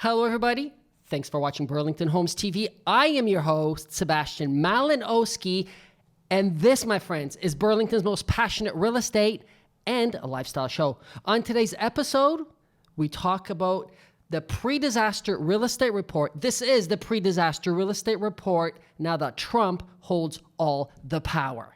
Hello, everybody. Thanks for watching Burlington Homes TV. I am your host, Sebastian Malinowski, and this, my friends, is Burlington's most passionate real estate and a lifestyle show. On today's episode, we talk about the pre-disaster real estate report. This is the pre-disaster real estate report now that Trump holds all the power.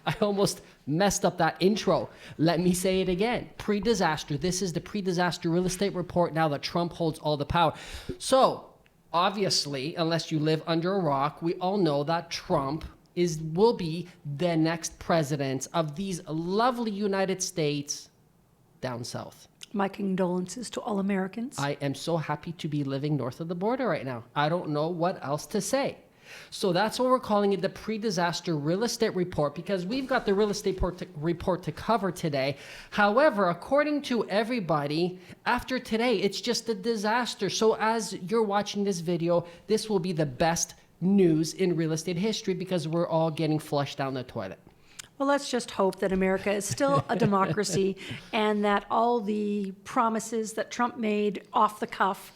I almost messed up that intro. Let me say it again. Pre-disaster. This is the pre-disaster real estate report now that Trump holds all the power. So, obviously, unless you live under a rock, we all know that Trump will be the next president of these lovely United States down south. My condolences to all Americans. I am so happy to be living north of the border right now. I don't know what else to say. So that's what we're calling it, the pre-disaster real estate report, because we've got the real estate report to cover today. However, according to everybody, after today, it's just a disaster. So as you're watching this video, this will be the best news in real estate history because we're all getting flushed down the toilet. Well, let's just hope that America is still a democracy and that all the promises that Trump made off the cuff,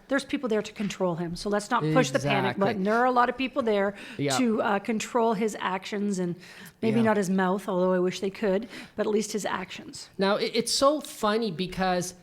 there's people there to control him. So let's not push the panic button. There are a lot of people there to control his actions and maybe not his mouth, although I wish they could, but at least his actions. Now, it's so funny because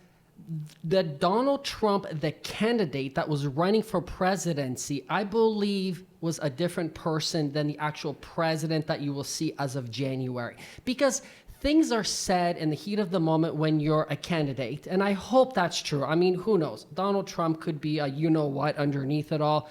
the Donald Trump, the candidate that was running for presidency, I believe was a different person than the actual president that you will see as of January. Because things are said in the heat of the moment when you're a candidate, and I hope that's true. I mean, who knows? Donald Trump could be a you-know-what underneath it all.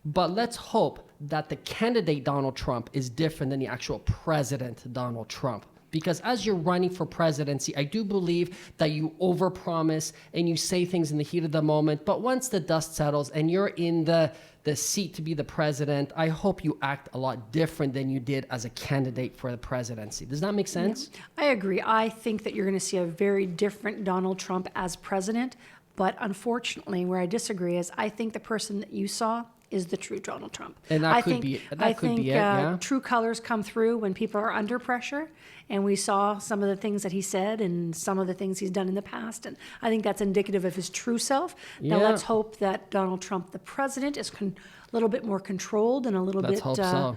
But let's hope that the candidate Donald Trump is different than the actual president Donald Trump. Because as you're running for presidency, I do believe that you overpromise and you say things in the heat of the moment. But once the dust settles and you're in the seat to be the president, I hope you act a lot different than you did as a candidate for the presidency. Does that make sense? Yeah, I agree. I think that you're going to see a very different Donald Trump as president. But unfortunately, where I disagree is I think the person that you saw is the true Donald Trump. And that could be it. True colors come through when people are under pressure. And we saw some of the things that he said and some of the things he's done in the past. And I think that's indicative of his true self. Yeah. Now let's hope that Donald Trump, the president, is a little bit more controlled and a little bit... Let's hope so.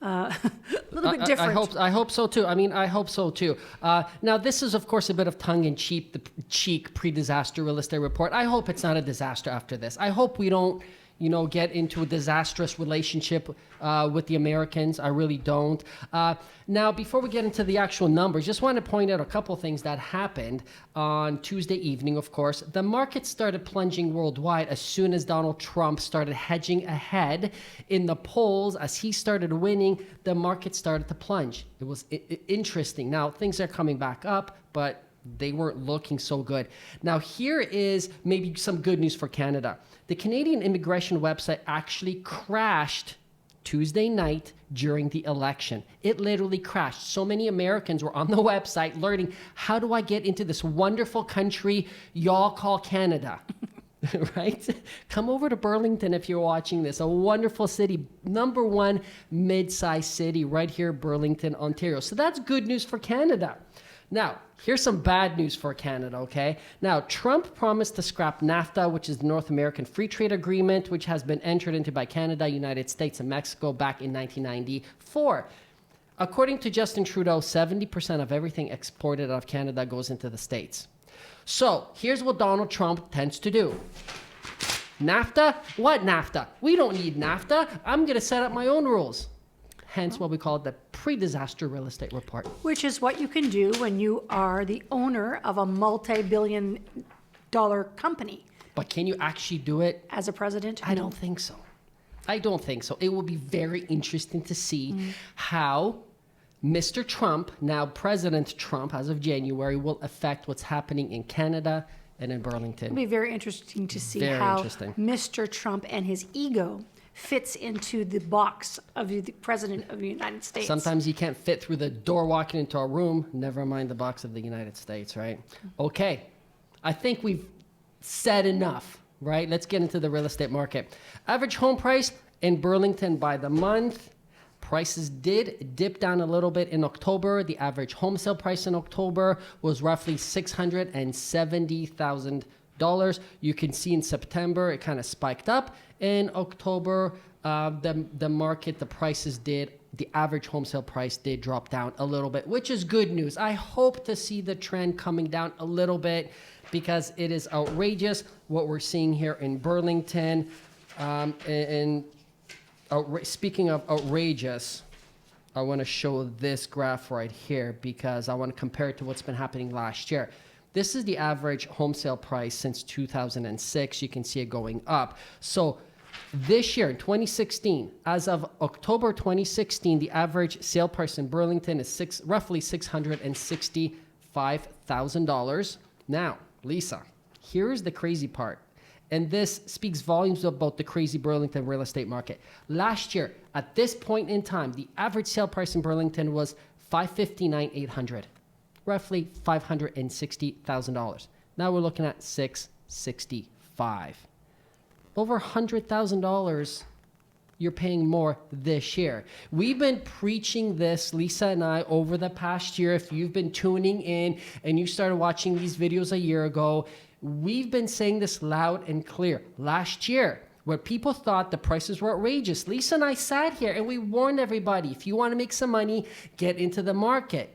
A little bit different. I hope so too. I hope so too. Now, this is, of course, a bit of tongue-in-cheek pre-disaster real estate report. I hope it's not a disaster after this. I hope we don't, get into a disastrous relationship with the Americans. I really don't. Now, before we get into the actual numbers, just want to point out a couple things that happened on Tuesday evening, of course. The market started plunging worldwide as soon as Donald Trump started hedging ahead in the polls. As he started winning, the market started to plunge. It was interesting. Now, things are coming back up, but they weren't looking so good. Now, here is maybe some good news for Canada. The Canadian immigration website actually crashed Tuesday night during the election. It literally crashed. So many Americans were on the website learning, how do I get into this wonderful country y'all call Canada? Right? Come over to Burlington if you're watching this. A wonderful city, #1 mid-sized city right here, Burlington, Ontario. So that's good news for Canada. Now, here's some bad news for Canada, okay? Now, Trump promised to scrap NAFTA, which is the North American Free Trade Agreement, which has been entered into by Canada, United States, and Mexico back in 1994. According to Justin Trudeau, 70% of everything exported out of Canada goes into the States. So, here's what Donald Trump tends to do. NAFTA? What NAFTA? We don't need NAFTA. I'm going to set up my own rules. Hence what we call the pre-disaster real estate report. Which is what you can do when you are the owner of a multi-billion-dollar company. But can you actually do it? As a president? I don't think so. It will be very interesting to see how Mr. Trump, now President Trump, as of January, will affect what's happening in Canada and in Burlington. It'll be very interesting to see how Mr. Trump and his ego fits into the box of the President of the United States. Sometimes you can't fit through the door walking into a room, never mind the box of the United States, right? Okay, I think we've said enough, right? Let's get into the real estate market. Average home price in Burlington by the month. Prices did dip down a little bit in October. The average home sale price in October was roughly $670,000. You can see in September it kind of spiked up. In October, the average home sale price did drop down a little bit, which is good news. I hope to see the trend coming down a little bit because it is outrageous what we're seeing here in Burlington. Speaking of outrageous, I want to show this graph right here because I want to compare it to what's been happening last year. This is the average home sale price since 2006. You can see it going up. So this year, in 2016, as of October 2016, the average sale price in Burlington is roughly $665,000. Now, Lisa, here's the crazy part. And this speaks volumes about the crazy Burlington real estate market. Last year, at this point in time, the average sale price in Burlington was $559,800, roughly $560,000. Now we're looking at $665,000. Over $100,000 you're paying more this year. We've been preaching this, Lisa and I, over the past year. If you've been tuning in and you started watching these videos a year ago, we've been saying this loud and clear. Last year, where people thought the prices were outrageous, Lisa and I sat here and we warned everybody, if you want to make some money, get into the market.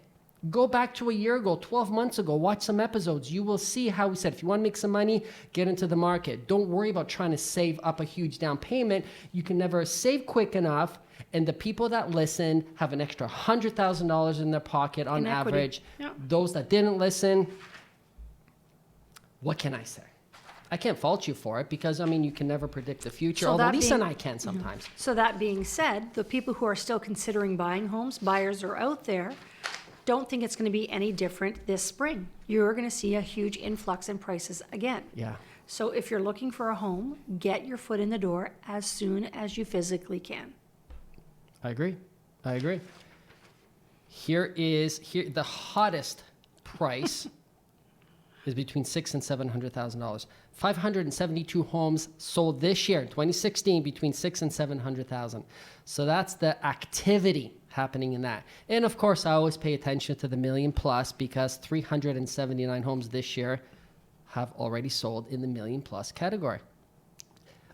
Go back to a year ago, 12 months ago, watch some episodes. You will see how we said, if you want to make some money, get into the market. Don't worry about trying to save up a huge down payment. You can never save quick enough. And the people that listen have an extra $100,000 in their pocket on average. Yeah. Those that didn't listen, what can I say? I can't fault you for it because, I mean, you can never predict the future, although Lisa and I can sometimes. So that being said, the people who are still considering buying homes, buyers are out there, don't think it's going to be any different this spring. You're going to see a huge influx in prices again. Yeah. So if you're looking for a home, get your foot in the door as soon as you physically can. I agree. Here the hottest price is between $600,000 and $700,000. 572 homes sold this year, 2016, between $600,000 and $700,000. So that's the activity happening in that. And of course, I always pay attention to the million plus because 379 homes this year have already sold in the million plus category.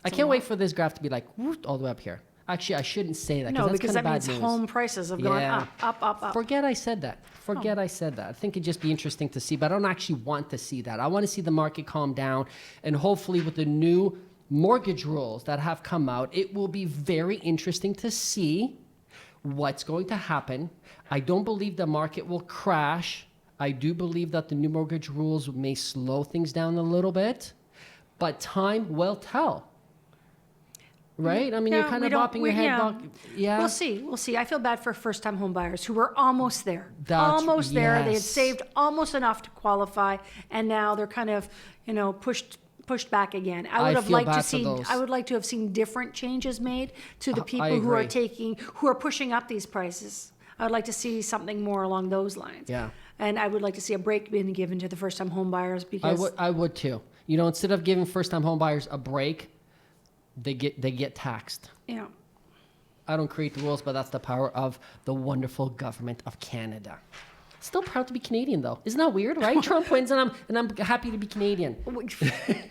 I can't wait for this graph to be like all the way up here. Actually, I shouldn't say that because that means news. home prices have gone up. Forget I said that. I said that. I think it'd just be interesting to see, but I don't actually want to see that. I want to see the market calm down, and hopefully with the new mortgage rules that have come out, it will be very interesting to see what's going to happen. I don't believe the market will crash. I do believe that the new mortgage rules may slow things down a little bit, but time will tell. Right? I mean, you're kind of bopping your head. Yeah. We'll see. I feel bad for first-time home buyers who were almost there. They had saved almost enough to qualify, and now they're kind of, pushed back again. I would like to have seen different changes made to the people who are pushing up these prices. I would like to see something more along those lines. Yeah. And I would like to see a break being given to the first-time home buyers because I would too. Instead of giving first-time home buyers a break, they get taxed. Yeah. I don't create the rules, but that's the power of the wonderful government of Canada. Still proud to be Canadian, though. Isn't that weird, right? Trump wins, and I'm happy to be Canadian.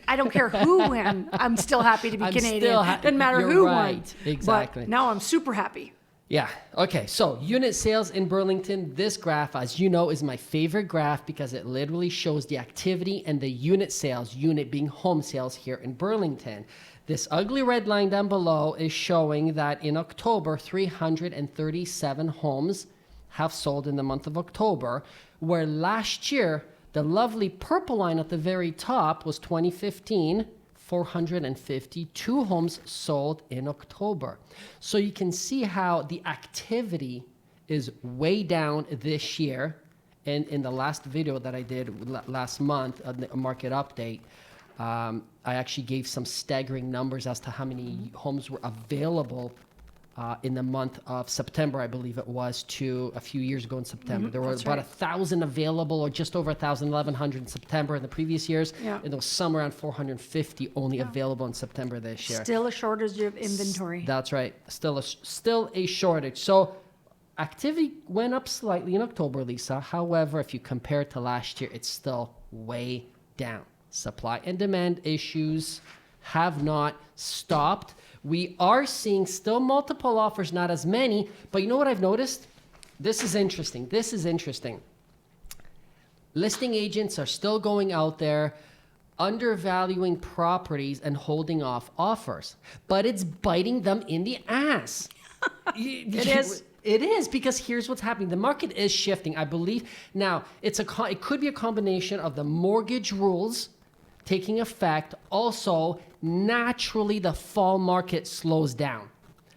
I don't care who won. I'm still happy to be Canadian. Doesn't matter who won. Exactly. But now I'm super happy. Yeah. Okay. So unit sales in Burlington. This graph, as you know, is my favorite graph because it literally shows the activity and the unit sales, unit being home sales here in Burlington. This ugly red line down below is showing that in October, 337 homes have sold in the month of October, where last year, the lovely purple line at the very top was 2015, 452 homes sold in October. So you can see how the activity is way down this year. And in the last video that I did last month, a market update, I actually gave some staggering numbers as to how many homes were available in the month of September, I believe it was, to a few years ago in September. There were about 1,000 available, or just over 1,000, 1,100 in September in the previous years. Yeah. And there was some around 450 only available in September this year. Still a shortage of inventory. That's right. Still a shortage. So activity went up slightly in October, Lisa. However, if you compare it to last year, it's still way down. Supply and demand issues have not stopped. We are seeing still multiple offers, not as many, but you know what I've noticed? This is interesting. Listing agents are still going out there, undervaluing properties and holding off offers, but it's biting them in the ass. It is. It is, because here's what's happening. The market is shifting, I believe. Now, it could be a combination of the mortgage rules taking effect. Also, naturally, the fall market slows down.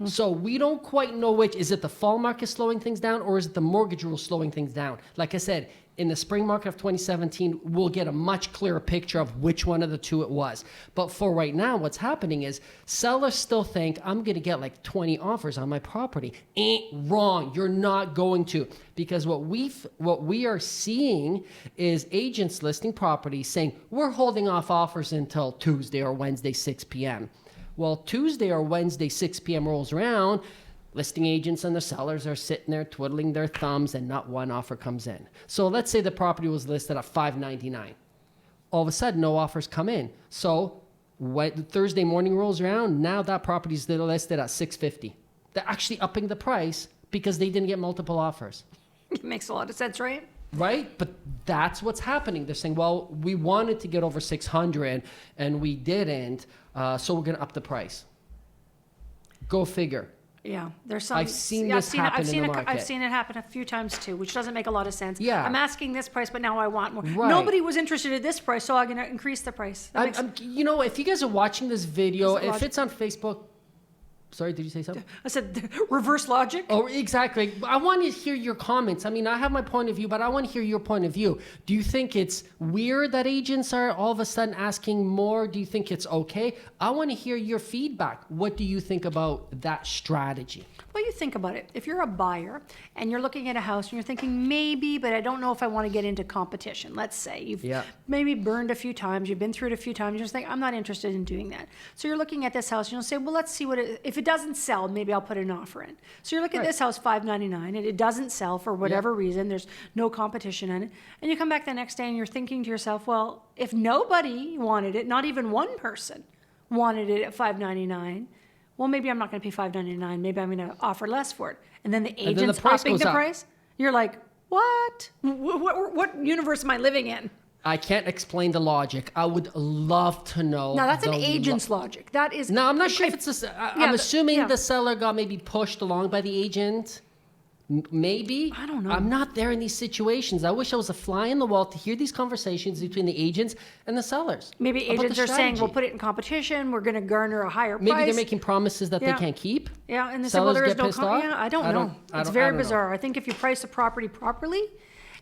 So we don't quite know which. Is it the fall market slowing things down, or is it the mortgage rules slowing things down? Like I said, in the spring market of 2017, we'll get a much clearer picture of which one of the two it was. But for right now, what's happening is sellers still think, I'm going to get like 20 offers on my property. Ain't wrong. You're not going to. Because what we are seeing is agents listing properties saying, we're holding off offers until Tuesday or Wednesday, 6 p.m. Well, Tuesday or Wednesday, 6 p.m. rolls around, listing agents and the sellers are sitting there twiddling their thumbs, and not one offer comes in. So let's say the property was listed at $599. All of a sudden, no offers come in. So when Thursday morning rolls around, now that property is listed at $650. They're actually upping the price because they didn't get multiple offers. It makes a lot of sense, right? Right? But that's what's happening. They're saying, well, we wanted to get over 600 and we didn't, so we're going to up the price. Go figure. Yeah, there's some. I've seen this happen in the market. I've seen it happen a few times too, which doesn't make a lot of sense. Yeah. I'm asking this price, but now I want more. Right. Nobody was interested in this price, so I'm going to increase the price. You know, if you guys are watching this video, Is it if logic? it's on Facebook, sorry, did you say something? I said reverse logic. Oh, exactly. I want to hear your comments. I mean, I have my point of view, but I want to hear your point of view. Do you think it's weird that agents are all of a sudden asking more? Do you think it's okay? I want to hear your feedback. What do you think about that strategy? Well, you think about it. If you're a buyer and you're looking at a house and you're thinking maybe, but I don't know if I want to get into competition. Let's say you've maybe burned a few times, you've been through it a few times, you just think, I'm not interested in doing that. So you're looking at this house and you'll say, well, let's see if it doesn't sell, maybe I'll put an offer in. So you're looking at this house, $599, and it doesn't sell for whatever reason, there's no competition in it. And you come back the next day and you're thinking to yourself, well, if nobody wanted it, not even one person wanted it at $599, well, maybe I'm not going to pay $599. Maybe I'm going to offer less for it. And then the agent's upping the price. You're like, what? What universe am I living in? I can't explain the logic. I would love to know. Now, that's an agent's logic. That is. No, I'm not sure if it's I'm assuming the seller got maybe pushed along by the agent. Maybe. I don't know. I'm not there in these situations. I wish I was a fly in the wall to hear these conversations between the agents and the sellers. Maybe agents are saying, we'll put it in competition. We're going to garner a higher price. Maybe they're making promises that they can't keep. Yeah, and they say, well, there is no I don't know. It's very bizarre. Know. I think if you price a property properly.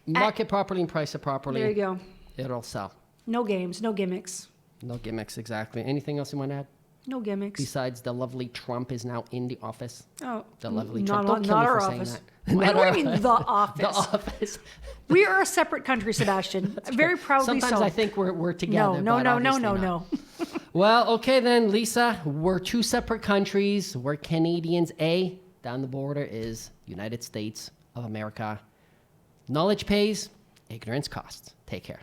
Market properly and price it properly. There you go. It'll sell. No games, no gimmicks. No gimmicks, exactly. Anything else you want to add? No gimmicks. Besides, the lovely Trump is now in the office. Oh, the lovely Trump. Don't kill not me our for saying office. that. What do you mean, the office? The office. We are a separate country, Sebastian. Very proudly Sometimes so. I think we're together. No. Well, okay then, Lisa. We're two separate countries. We're Canadians. Down the border is United States of America. Knowledge pays, ignorance costs. Take care.